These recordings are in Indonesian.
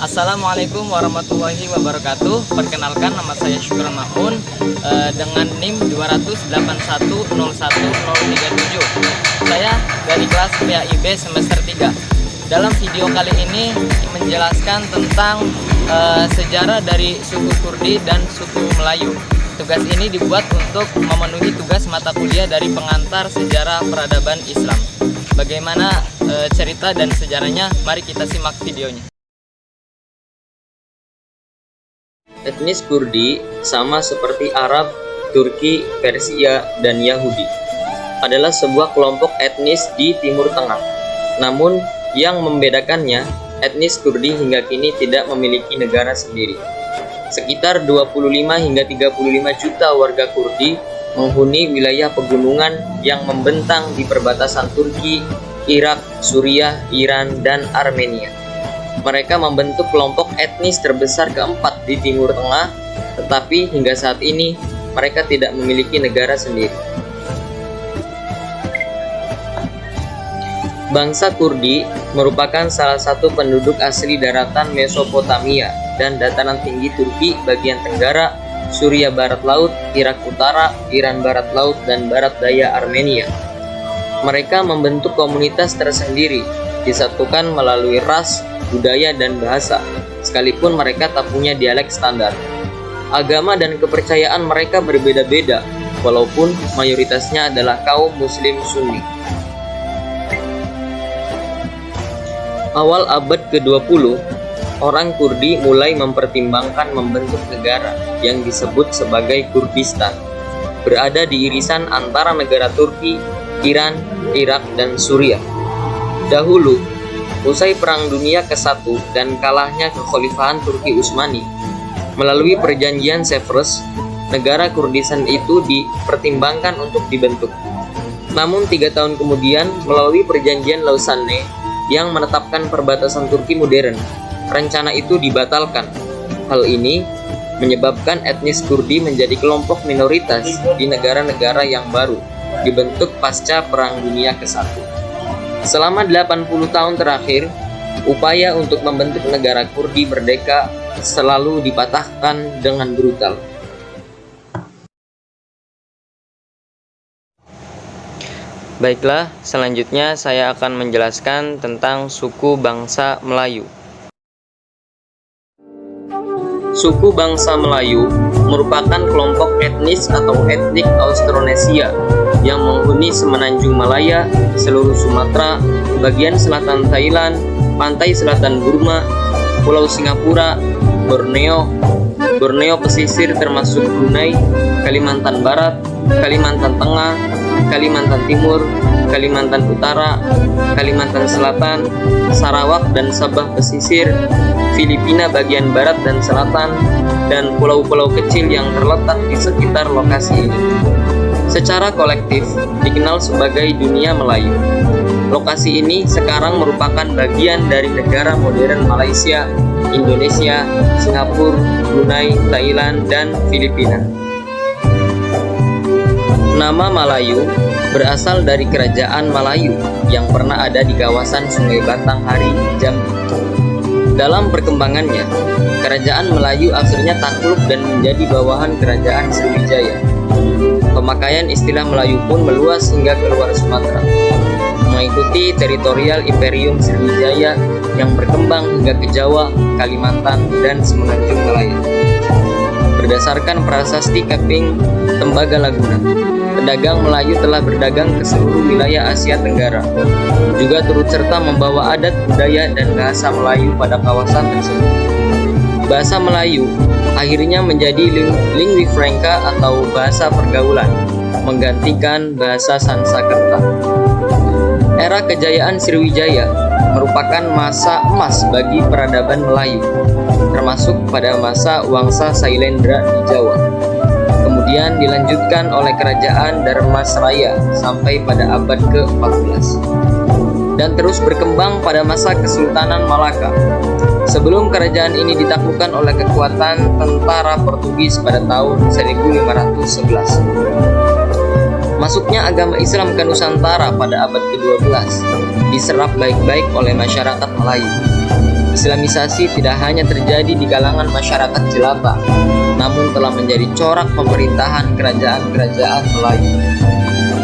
Assalamualaikum warahmatullahi wabarakatuh. Perkenalkan, nama saya Syukron Ma'mun dengan NIM 281011037. Saya dari kelas PAIB semester 3. Dalam video kali ini menjelaskan tentang sejarah dari suku Kurdi dan suku Melayu. Tugas ini dibuat untuk memenuhi tugas mata kuliah dari pengantar sejarah peradaban Islam. Bagaimana cerita dan sejarahnya? Mari kita simak videonya. Etnis Kurdi sama seperti Arab, Turki, Persia, dan Yahudi adalah sebuah kelompok etnis di Timur Tengah. Namun, yang membedakannya, etnis Kurdi hingga kini tidak memiliki negara sendiri. Sekitar 25 hingga 35 juta warga Kurdi menghuni wilayah pegunungan yang membentang di perbatasan Turki, Irak, Suriah, Iran, dan Armenia. Mereka membentuk kelompok etnis terbesar keempat di Timur Tengah, tetapi hingga saat ini mereka tidak memiliki negara sendiri. Bangsa Kurdi merupakan salah satu penduduk asli daratan Mesopotamia dan dataran tinggi Turki bagian tenggara, Suriah barat laut, Irak utara, Iran barat laut, dan barat daya Armenia. Mereka membentuk komunitas tersendiri, disatukan melalui ras, budaya, dan bahasa, sekalipun mereka tak punya dialek standar. Agama dan kepercayaan mereka berbeda-beda, walaupun mayoritasnya adalah kaum Muslim Sunni. Awal abad ke-20, orang Kurdi mulai mempertimbangkan membentuk negara yang disebut sebagai Kurdistan, berada di irisan antara negara Turki, Iran, Irak, dan Suriah. Dahulu, usai Perang Dunia ke-1 dan kalahnya kekhalifahan Turki Utsmani, melalui perjanjian Sevres, negara Kurdistan itu dipertimbangkan untuk dibentuk. Namun 3 tahun kemudian, melalui perjanjian Lausanne yang menetapkan perbatasan Turki modern, rencana itu dibatalkan. Hal ini menyebabkan etnis Kurdi menjadi kelompok minoritas di negara-negara yang baru dibentuk pasca Perang Dunia ke-1. Selama 80 tahun terakhir, upaya untuk membentuk negara Kurdi merdeka selalu dipatahkan dengan brutal. Baiklah, selanjutnya saya akan menjelaskan tentang suku bangsa Melayu. Suku bangsa Melayu merupakan kelompok etnis atau etnik Austronesia yang menghuni semenanjung Malaya, seluruh Sumatera, bagian selatan Thailand, pantai selatan Burma, Pulau Singapura, Borneo pesisir termasuk Brunei, Kalimantan Barat, Kalimantan Tengah, Kalimantan Timur, Kalimantan Utara, Kalimantan Selatan, Sarawak dan Sabah pesisir, Filipina bagian barat dan selatan, dan pulau-pulau kecil yang terletak di sekitar lokasi ini. Secara kolektif dikenal sebagai dunia Melayu. Lokasi ini sekarang merupakan bagian dari negara modern Malaysia, Indonesia, Singapura, Brunei, Thailand, dan Filipina. Nama Malayu berasal dari kerajaan Malayu yang pernah ada di kawasan Sungai Batanghari, Jambi. Dalam perkembangannya, kerajaan Melayu akhirnya takluk dan menjadi bawahan kerajaan Sriwijaya. Pemakaian istilah Melayu pun meluas hingga keluar Sumatera, mengikuti teritorial Imperium Sriwijaya yang berkembang hingga ke Jawa, Kalimantan, dan semenanjung Malaya. Berdasarkan prasasti Keping Tembagalagunan, pedagang Melayu telah berdagang ke seluruh wilayah Asia Tenggara, juga turut serta membawa adat, budaya, dan bahasa Melayu pada kawasan tersebut. Bahasa Melayu akhirnya menjadi lingua franca atau bahasa pergaulan, menggantikan bahasa Sanskerta. Era kejayaan Sriwijaya merupakan masa emas bagi peradaban Melayu, termasuk pada masa Wangsa Sailendra di Jawa. Kemudian dilanjutkan oleh kerajaan Dharmasraya sampai pada abad ke-14, dan terus berkembang pada masa Kesultanan Malaka, sebelum kerajaan ini ditaklukkan oleh kekuatan tentara Portugis pada tahun 1511. Masuknya agama Islam ke Nusantara pada abad ke-12 diserap baik-baik oleh masyarakat Melayu. Islamisasi tidak hanya terjadi di kalangan masyarakat jelata, namun telah menjadi corak pemerintahan kerajaan-kerajaan Melayu.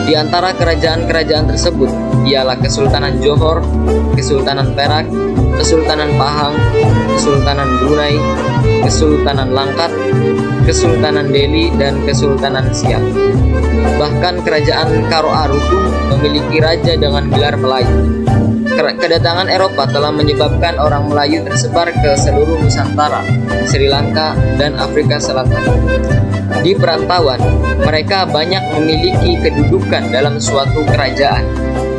Di antara kerajaan-kerajaan tersebut ialah Kesultanan Johor, Kesultanan Perak, Kesultanan Pahang, Kesultanan Brunei, Kesultanan Langkat, Kesultanan Delhi, dan Kesultanan Siak. Bahkan kerajaan Karo Aruku memiliki raja dengan gelar Melayu. Kedatangan Eropa telah menyebabkan orang Melayu tersebar ke seluruh Nusantara, Sri Lanka, dan Afrika Selatan. Di perantauan, mereka banyak memiliki kedudukan dalam suatu kerajaan,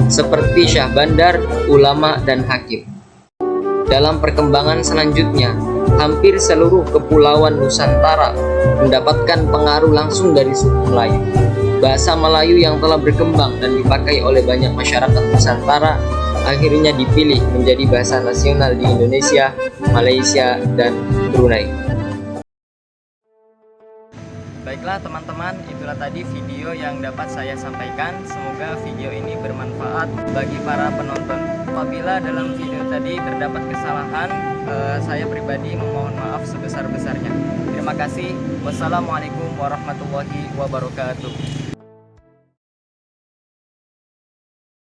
seperti Syah Bandar, ulama, dan hakim. Dalam perkembangan selanjutnya, hampir seluruh kepulauan Nusantara mendapatkan pengaruh langsung dari suku Melayu. Bahasa Melayu yang telah berkembang dan dipakai oleh banyak masyarakat Nusantara akhirnya dipilih menjadi bahasa nasional di Indonesia, Malaysia, dan Brunei. Baiklah teman-teman, itulah tadi video yang dapat saya sampaikan. Semoga video ini bermanfaat bagi para penonton. Apabila dalam video tadi terdapat kesalahan, saya pribadi memohon maaf sebesar-besarnya. Terima kasih. Wassalamualaikum warahmatullahi wabarakatuh.